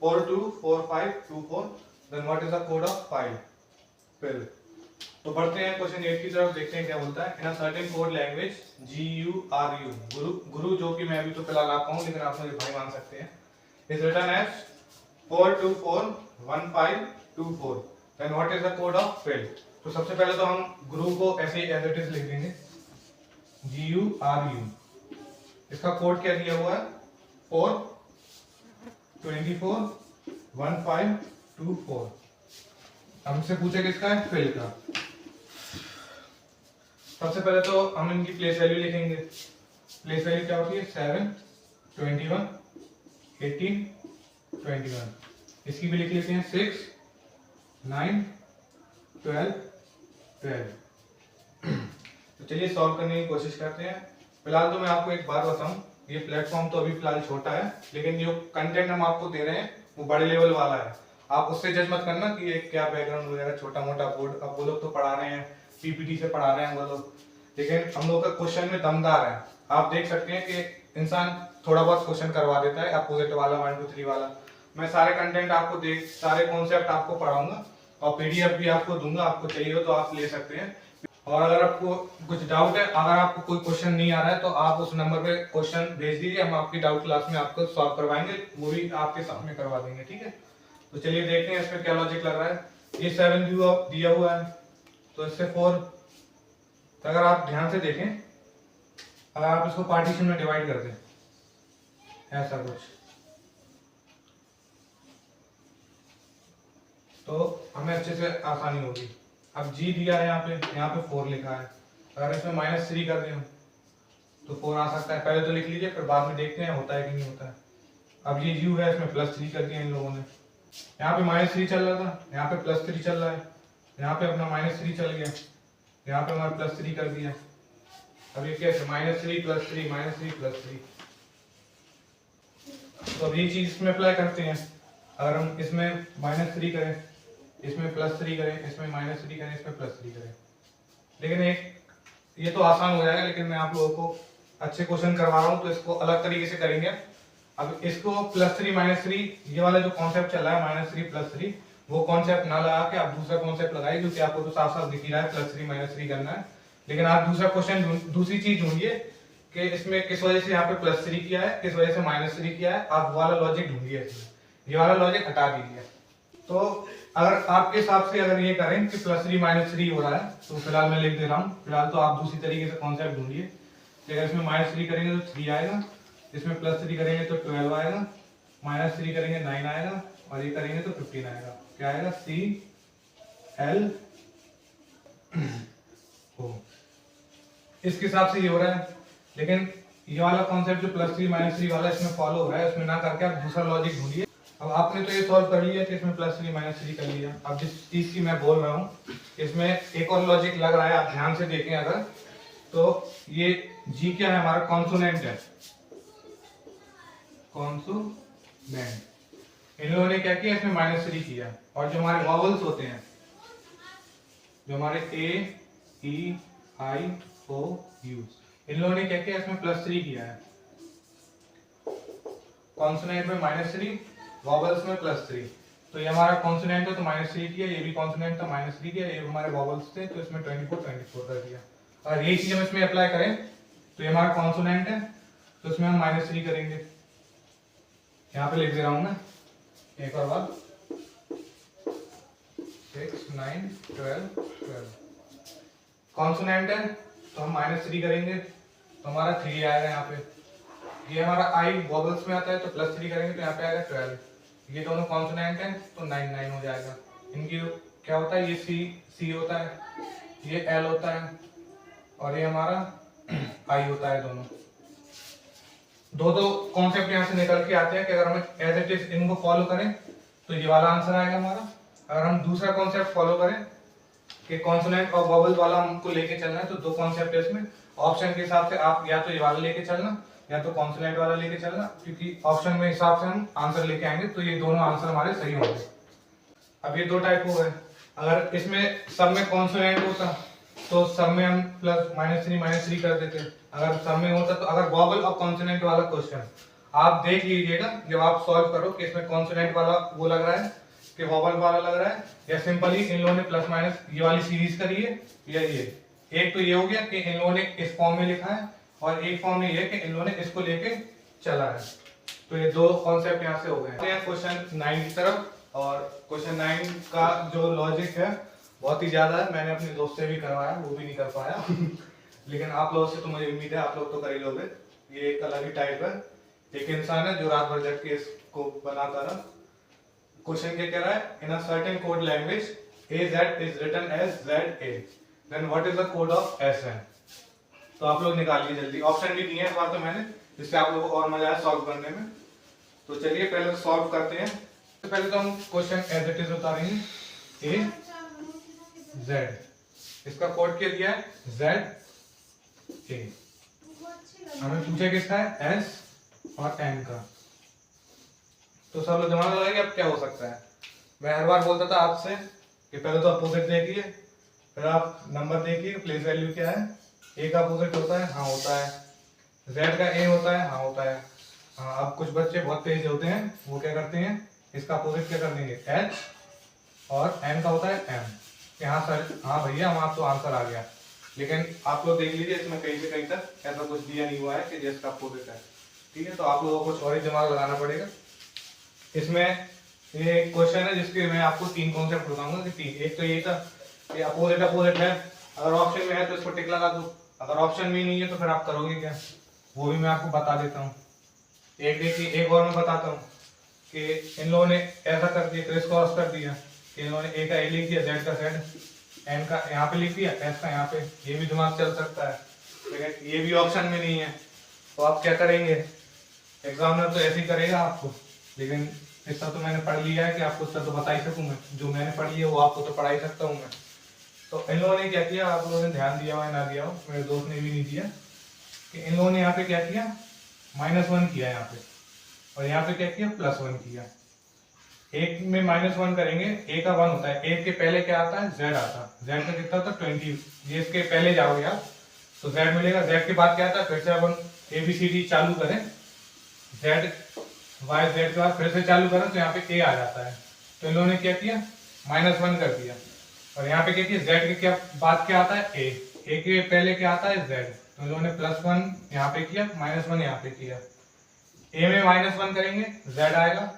424524, then what is the code of file fill. तो बढ़ते हैं क्वेश्चन 8 की तरफ, देखते हैं क्या बोलता है। In a certain code language GURU, गुरु जो कि मैं अभी तो फिलहाल आप कहूं, लेकिन आप मुझे भाई मान सकते हैं, is written as 4241524, then what is the code of fill. तो सबसे पहले तो हम गुरु को ऐसे ही एज इट इज लिख देंगे GURU। इसका कोड क्या दिया हुआ है 4241524। हमसे पूछे किसका है, फिल का। सबसे पहले तो हम इनकी प्लेस वैल्यू लिखेंगे। प्लेस वैल्यू क्या होती है 7 21 18 21। इसकी भी लिख लेते हैं 6 9 12 12। तो चलिए सॉल्व करने की कोशिश करते हैं। फिलहाल तो मैं आपको एक बात बताऊं, ये प्लेटफॉर्म तो अभी फिलहाल छोटा है, लेकिन जो कंटेंट हम आपको दे रहे हैं वो बड़े लेवल वाला है। आप उससे जज मत करना कि ये क्या बैकग्राउंड वगैरह छोटा मोटा बोर्ड, अब वो लोग तो पढ़ा रहे हैं, पीपीटी से पढ़ा रहे हैं वो लोग, लेकिन हम लोग का क्वेश्चन में दमदार है। आप देख सकते हैं कि इंसान थोड़ा बहुत क्वेश्चन करवा देता है, अपोजिट वाला 1 2 3 वाला। मैं सारे कंटेंट आपको सारे कॉन्सेप्ट आपको पढ़ाऊंगा और पीडीएफ भी आपको दूंगा, आपको चाहिए हो तो आप ले सकते हैं। और अगर आपको कुछ डाउट है, अगर आपको कोई क्वेश्चन नहीं आ रहा है तो आप उस नंबर पे क्वेश्चन भेज दीजिए, हम आपकी डाउट क्लास में आपको सॉल्व करवाएंगे, वो भी आपके सामने करवा देंगे, ठीक है। तो चलिए देखते हैं इसमें क्या लॉजिक लग रहा है। ये 7 दिया हुआ है, तो इससे 4, तो अगर आप ध्यान से देखें, अगर आप इसको पार्टीशन में डिवाइड कर दें ऐसा कुछ, तो हमें अच्छे से आसानी होगी। अब G दिया है यहाँ पे 4 लिखा है, अगर इसमें -3 कर दें तो 4 आ सकता है। पहले तो लिख लीजिए, फिर बाद में देखते हैं होता है कि नहीं होता है। अब ये U है, इसमें +3 कर दिया इन लोगों ने। यहाँ पे -3 चल रहा था, यहाँ पे +3 चल रहा है, यहाँ पे अपना -3 चल गया, यहाँ पे हमारे +3 कर दिया। अब ये कैसे -3 +3 -3 +3। तो अब ये चीज इसमें अप्लाई करते हैं। अगर हम इसमें -3 करें, इसमें +3 करें, इसमें -3 करें, इसमें +3 करें, लेकिन ये तो आसान हो जाएगा, लेकिन मैं आप लोगों को अच्छे क्वेश्चन करवा रहा हूँ तो इसको अलग तरीके से करेंगे। अब इसको +3 -3 ये वाला जो कॉन्सेप्ट चल रहा है -3 +3, वो कॉन्सेप्ट ना लगा के आप दूसरा कॉन्सेप्ट लगाइए, क्योंकि आपको तो साफ साफ दिख ही रहा है +3 -3 करना है। लेकिन आप दूसरा क्वेश्चन दूसरी चीज ढूंढिए कि इसमें किस वजह से यहाँ पे +3 किया है, किस वजह से -3 किया है, आप वो वाला लॉजिक ढूंढिए। इसमें ये वाला लॉजिक हटा दीजिए। तो अगर आपके हिसाब से अगर ये करें कि +3 -3 हो रहा है, तो फिलहाल मैं लिख दे रहा हूँ, फिलहाल तो आप दूसरी तरीके से कॉन्सेप्ट ढूंढिए। अगर इसमें -3 करेंगे तो 3 आएगा, इसमें +3 करेंगे तो 12 आएगा, -3 करेंगे 9 आएगा, और ये करेंगे तो 15 आएगा। क्या आएगा? CL ओ। इसके हिसाब से ये हो रहा है। लेकिन ये वाला कॉन्सेप्ट जो +3 -3 वाला इसमें फॉलो हो रहा है, उसमें ना करके आप दूसरा लॉजिक ढूंढिए। अब आपने तो ये सॉल्व कर लिया कि इसमें +3 -3 कर लिया। अब जिस चीज की मैं बोल रहा हूँ, इसमें एक और लॉजिक लग रहा है, आप ध्यान से देखें अगर, तो ये G क्या है? हमारा कॉन्सोनेंट है, कॉन्सोनेंट। इन लोगों ने क्या किया? इसमें -3 किया। और जो हमारे वॉवल्स होते हैं, जो हमारे A, E, I, O, U, इन लोगों ने क्या किया? इसमें +3 किया है। कॉन्सोनेंट में -3, वॉवल्स में +3। तो ये हमारा कॉन्सोनेंट है तो -3 किया, ये भी कॉन्सोनेंट था -3 किया, ये हमारे वॉवल्स थे तो इसमें 24 कर दिया। और ये चीज हम इसमें अप्लाई करें तो ये हमारा कॉन्सोनेंट है तो इसमें हम -3 करेंगे। यहाँ पे लिख दे रहा हूँ मैं एक और बार, 6, 9, 12। कॉन्सोनेंट है तो हम -3 करेंगे तो हमारा 3 आएगा यहाँ पे। ये हमारा I वॉवल्स में आता है तो +3 करेंगे तो यहाँ पे आएगा 12। ये दोनों कॉन्सोनेंट हैं तो 9 9 हो जाएगा। इनकी क्या होता है? ये C होता है, ये L होता है, और ये हमारा I होता है। दोनों दो कॉन्सेप्ट यहाँ से निकल के आते हैं कि अगर हम एज इट इज इनको फॉलो करें तो ये वाला आंसर आएगा हमारा। अगर हम दूसरा कॉन्सेप्ट फॉलो करें कि कॉन्सोनेंट और वॉवल वाला हमको लेके चलना है, तो दो कॉन्सेप्ट है इसमें। ऑप्शन के हिसाब से आप या तो ये वाला लेके चलना या तो कॉन्सोनेंट वाला लेके चलना, क्योंकि ऑप्शन में हिसाब से हम आंसर लेके आएंगे तो ये दोनों आंसर हमारे सही होंगे। अब ये दो टाइप हो गए। अगर इसमें सब में कॉन्सोनेंट होता तो सब में हम +3 -3 कर देते। अगर सब में होता तो, अगर वॉवल और कॉन्सोनेंट वाला क्वेश्चन आप देख लीजिएगा जब आप सॉल्व करो कि इसमें कॉन्सोनेंट वाला वो लग रहा है कि वॉवल वाला लग रहा है, या सिंपली इन लोगों ने ± ये वाली सीरीज करी है, या ये एक तो ये हो गया कि इन लोगों ने इस फॉर्म में लिखा है, और एक फॉर्म में ये कि इन लोगों ने इसको लेके चला है। तो ये दो कॉन्सेप्ट यहाँ से हो गए। क्वेश्चन 9 की तरफ, और क्वेश्चन 9 का जो लॉजिक है बहुत ही ज्यादा है। मैंने अपने दोस्त से भी करवाया, वो भी नहीं कर पाया लेकिन आप लोगों से तो मुझे उम्मीद है आप लोग तो कर ही लोगे। ये एक अलग ही टाइप है। एक इंसान है जो रात भर जग के इसको बनाता रहा। क्वेश्चन क्या कह रहा है? In a certain code language AZ is written as ZA, then what is the code of SN? तो आप लोग निकालिए जल्दी। ऑप्शन भी दिए हैं इस बार तो मैंने, जिससे आप लोगों को और मजा आए सॉल्व करने में। तो चलिए पहले तो सॉल्व करते हैं। तो पहले तो हम क्वेश्चन एज इट इज उतारेंगे, AZ, इसका कोड क्या दिया है? ZA। हमें पूछा किसका है? S और N का। तो सब लोग दिमाग लगाएंगे अब क्या हो सकता है। मैं हर बार बोलता था आपसे कि पहले तो अपोजिट देखिए, फिर आप नंबर देखिए प्लेस वैल्यू क्या है। A का अपोजिट होता है, हाँ होता है। Z का A होता है, हाँ होता है। हाँ, अब कुछ बच्चे बहुत तेज होते हैं, वो क्या करते हैं, इसका अपोजिट क्या कर देंगे? H, और N का होता है M। यहाँ सर, हाँ भैया हमारा तो आंसर आ गया। लेकिन आप लोग देख लीजिए इसमें कहीं से कहीं तक ऐसा कुछ दिया नहीं हुआ है कि जिसका अपोजिट है। ठीक है, तो आप लोगों को कुछ और ही दिमाग लगाना पड़ेगा। इसमें ये क्वेश्चन है जिसके मैं आपको 3 कॉन्सेप्ट बताऊंगा कि 3। एक तो ये था कि अपोजिट अपोजिट है, अगर ऑप्शन में है तो इसको टिक लगा दो, अगर ऑप्शन में नहीं है तो फिर आप करोगे क्या, वो भी मैं आपको बता देता हूँ। एक देखिए, एक और मैं बताता हूँ कि इन लोगों ने ऐसा कर दिया, क्रिस क्रॉस कर दिया कि इन लोगों ने A का A लिख दिया, Z का Z, N का यहाँ पे लिख दिया, S का यहाँ पे। ये भी दिमाग चल सकता है, लेकिन ये भी ऑप्शन में नहीं है। तो आप क्या करेंगे? एग्जामिनर तो ऐसे ही करेगा आपको, लेकिन इतना तो मैंने पढ़ लिया है कि आपको इतना तो बता ही सकूं मैं। जो मैंने पढ़ लिया वो आपको तो पढ़ा ही सकता हूँ मैं। तो इन लोगों ने क्या किया, आप लोगों ने ध्यान दिया हो या ना दिया हो, मेरे दोस्त ने भी नहीं दिया, कि इन लोगों ने यहाँ पे क्या किया? -1 किया यहाँ पे, और यहाँ पे क्या किया? +1 किया। एक में -1 करेंगे, A का 1 होता है, 1 के पहले क्या आता है? Z आता है। Z का कितना होता है? 20। ये इसके पहले जाओगे आप तो z मिलेगा। z के बाद क्या था, फिर से अपन ABCD चालू करें, z y z के बाद फिर से चालू करें तो यहाँ पे a आ जाता है। तो इन लोगों ने क्या किया, -1 कर दिया। और यहाँ पे क्या किया, z के क्या बाद क्या आता है, a के पहले क्या आता है z, तो इन लोगों ने +1 यहाँ पे किया, -1 यहाँ पे किया। a में -1 करेंगे z आएगा,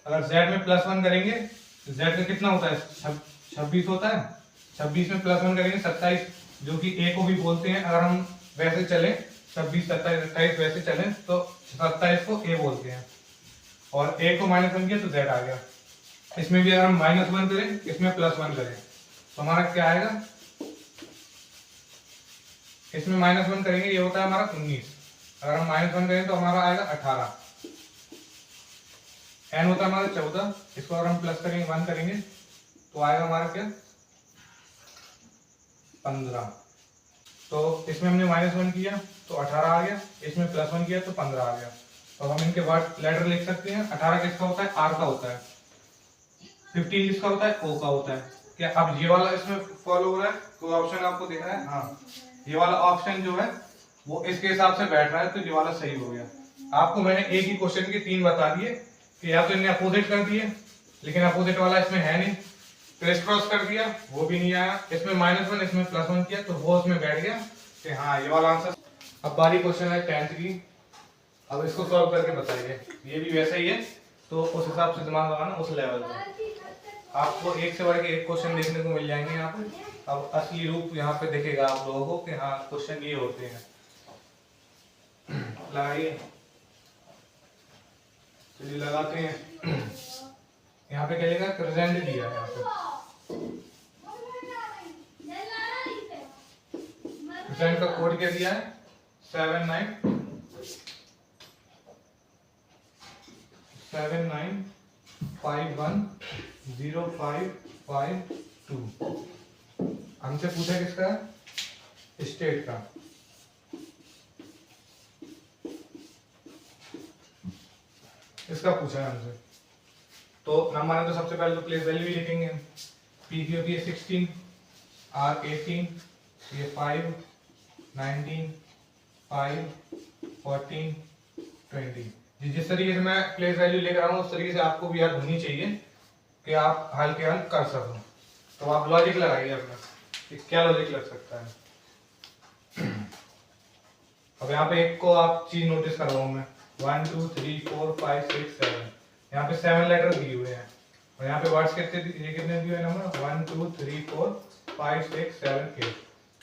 अगर z में +1 करेंगे तो z का कितना होता है, 26 होता है। 26 में +1 करेंगे 27, जो कि a को भी बोलते हैं। अगर हम वैसे चले 26 27 28 वैसे चलें तो 27 को a बोलते हैं, और a को -1 किया तो z आ गया। इसमें भी अगर हम -1 करें, इसमें +1 करें तो हमारा क्या आएगा, इसमें -1 करेंगे ये होता है हमारा 19, अगर हम -1 करें तो हमारा आएगा 18, n होता है हमारा 14, इसको अगर हम प्लस करेंगे 1 करेंगे तो आएगा हमारा क्या 15। तो इसमें हमने -1 किया तो 18 आ गया, इसमें +1 किया तो 15 आ गया। तो हम इनके वर्ड लेटर लिख सकते हैं। 18 किसका होता है, R का होता है। 15 किसका होता है, O का होता है। क्या अब ये वाला इसमें फॉलो हो रहा है, कोई ऑप्शन आपको दिख रहा है, हाँ ये वाला ऑप्शन जो है वो इसके हिसाब से बैठ रहा है, तो ये वाला सही हो गया। आपको मैंने एक ही क्वेश्चन के 3 बता दिए कि या तो इन्हें अपोजिट कर दिए, लेकिन अपोजिट वाला इसमें है नहीं, क्रिस क्रॉस कर दिया वो भी नहीं आया, इसमें -1 इसमें +1 किया तो वो उसमें बैठ गया कि हाँ ये वाला आंसर। अब बारी क्वेश्चन है 10th की, अब इसको सॉल्व करके बताइए। ये भी वैसा ही है, तो उस हिसाब से दिमाग लगाना उस लेवल पर। आपको एक से बढ़ के एक क्वेश्चन देखने को मिल जाएंगे यहाँ पे। अब असली रूप यहाँ पे दिखेगा आप लोगों को कि हाँ क्वेश्चन ये होते हैं। लगाइए, चलिए लगाते हैं। यहाँ पे क्या लिखा है, प्रेजेंट दिया है यहाँ पे। प्रेजेंट का कोड क्या दिया है, 79510552। हमसे पूछा किसका, स्टेट का। इसका पूछा है हमसे। तो नंबर है तो सबसे पहले तो प्लेस वैल्यू ही लिखेंगे। पी की होती है 16, R 18, ये 5, 19, 5, 14, 20। जिस तरीके से मैं प्लेस वैल्यू लेकर आ रहा हूँ उस तरीके से आपको भी याद होनी चाहिए कि आप हल के हल कर सको। तो आप लॉजिक लगाइए अपना कि क्या लॉजिक लग सकता है। अब यहाँ पे एक को आप चीज नोटिस कर रहा हूँ मैं, 1 2 3 4 5 6 7, यहाँ पे 7 लेटर दिए हुए हैं, और यहाँ पे वर्ड्स कितने दिए हुए नंबर, 1 2 3 4 5 6 7 8।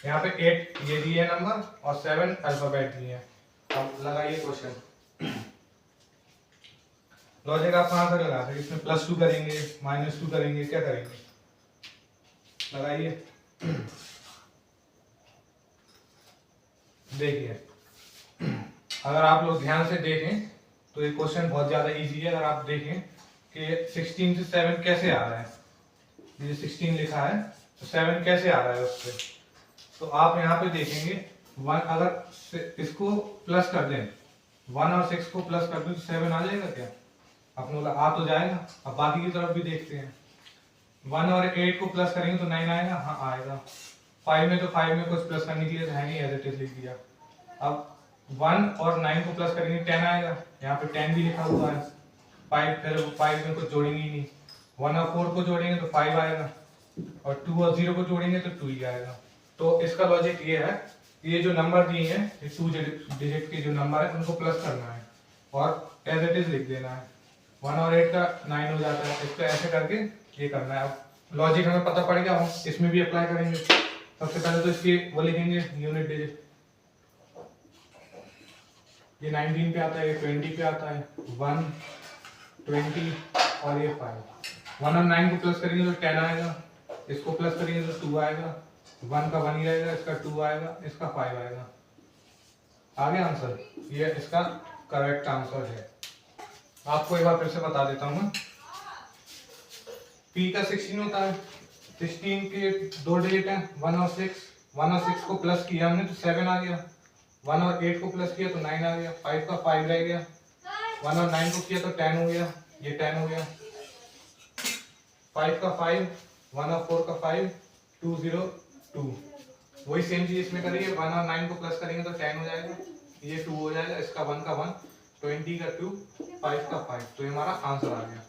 यहाँ पे 8 ये दिए नंबर और 7 अल्फाबेट दिए हैं। अब लगाइए क्वेश्चन। लॉजिक आप कहाँ से लगा सकते, इसमें +2 करेंगे, -2 करेंगे, क्या करेंगे, लगाइए। देखिए अगर आप लोग ध्यान से देखें तो ये क्वेश्चन बहुत ज्यादा इजी है। अगर आप देखें कि 16 से 7 कैसे आ रहा है, ये 16 लिखा है तो 7 कैसे आ रहा है उससे, तो आप यहाँ पे देखेंगे 1 अगर इसको प्लस कर दें, 1 और 6 को प्लस कर दें तो 7 आ जाएगा क्या, आपने बोला आ तो जाएगा। अब बाकी की तरफ भी देखते हैं, 1 और 8 को प्लस करेंगे तो 9 आएगा, हाँ आएगा। 5 में तो 5 में कुछ प्लस करने के लिए तो है नहीं, एज इट इज लिख दिया। अब 1 और 9 को प्लस करेंगे 10 आएगा, यहाँ पे 10 भी लिखा हुआ है। 5 फिर 5 में कुछ जोड़ेंगे ही नहीं, 1 और 4 को जोड़ेंगे तो 5 आएगा, और 2 और 0 को जोड़ेंगे तो 2 ही आएगा। तो इसका लॉजिक ये है, ये जो नंबर दिए हैं, ये 2 डिजिट के जो नंबर है उनको प्लस करना है और एज इट इज लिख देना है। 1 और 8 का 9 हो जाता है, इसको ऐसे करके ये करना है। अब लॉजिक हमें पता पड़ेगा, हम इसमें भी अप्लाई करेंगे। सबसे पहले तो इसकी वो लिखेंगे यूनिट डिजिट, ये 19 पे आता है, ये 20 पे आता है, 1 20 और ये 5। 1 और 9 को प्लस करेंगे तो 10 आएगा, इसको प्लस करेंगे तो 2 आएगा, 1 का 1 ही रहेगा, इसका 2 आएगा, इसका 5 आएगा। आ गया आंसर, ये इसका करेक्ट आंसर है। आपको एक बार फिर से बता देता हूँ मैं। P का 16 होता है, 16 के 2 डिजिट हैं 1 और 6, 1 और 6 को प्लस किया हमने तो 7 आ गया, 1 और 8 को प्लस किया तो 9 आ गया, 5 का 5 रह गया, 1 और 9 को किया तो 10 हो गया, ये 10 हो गया, 5 का 5, 1 और 4 का 5, 2 0 2, वही सेम चीज इसमें करेंगे, 1 और 9 को प्लस करेंगे तो 10 हो जाएगा, ये 2 हो जाएगा, इसका 1 का 1, 20 का 2, 5 का 5, तो ये हमारा आंसर आ गया।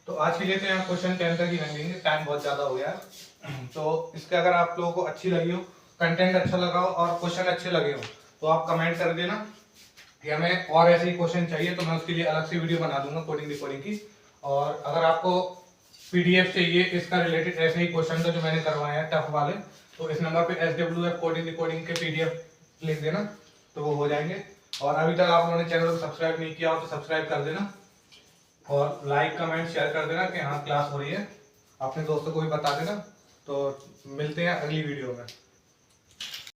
तो आज के लिए तो यहाँ क्वेश्चन 10 तक ही रख लेंगे, टाइम बहुत ज्यादा हो गया है। तो इसके अगर आप लोगों को अच्छी लगी हो, कंटेंट अच्छा लगा हो और क्वेश्चन अच्छे लगे हो तो आप कमेंट कर देना कि हमें और ऐसे ही क्वेश्चन चाहिए, तो मैं उसके लिए अलग से वीडियो बना दूंगा कोडिंग रिकॉर्डिंग की। और अगर आपको पीडीएफ चाहिए इसका रिलेटेड ऐसे ही क्वेश्चन का जो मैंने करवाए हैं टफ वाले, तो इस नंबर पे SWF कोडिंग रिकॉर्डिंग के पीडीएफ लिख देना तो वो हो जाएंगे। और अभी तक आप लोगों ने चैनल को सब्सक्राइब नहीं किया हो तो सब्सक्राइब कर देना और लाइक कमेंट शेयर कर देना कि हाँ क्लास हो रही है, अपने दोस्तों को भी बता देना। तो मिलते हैं अगली वीडियो में।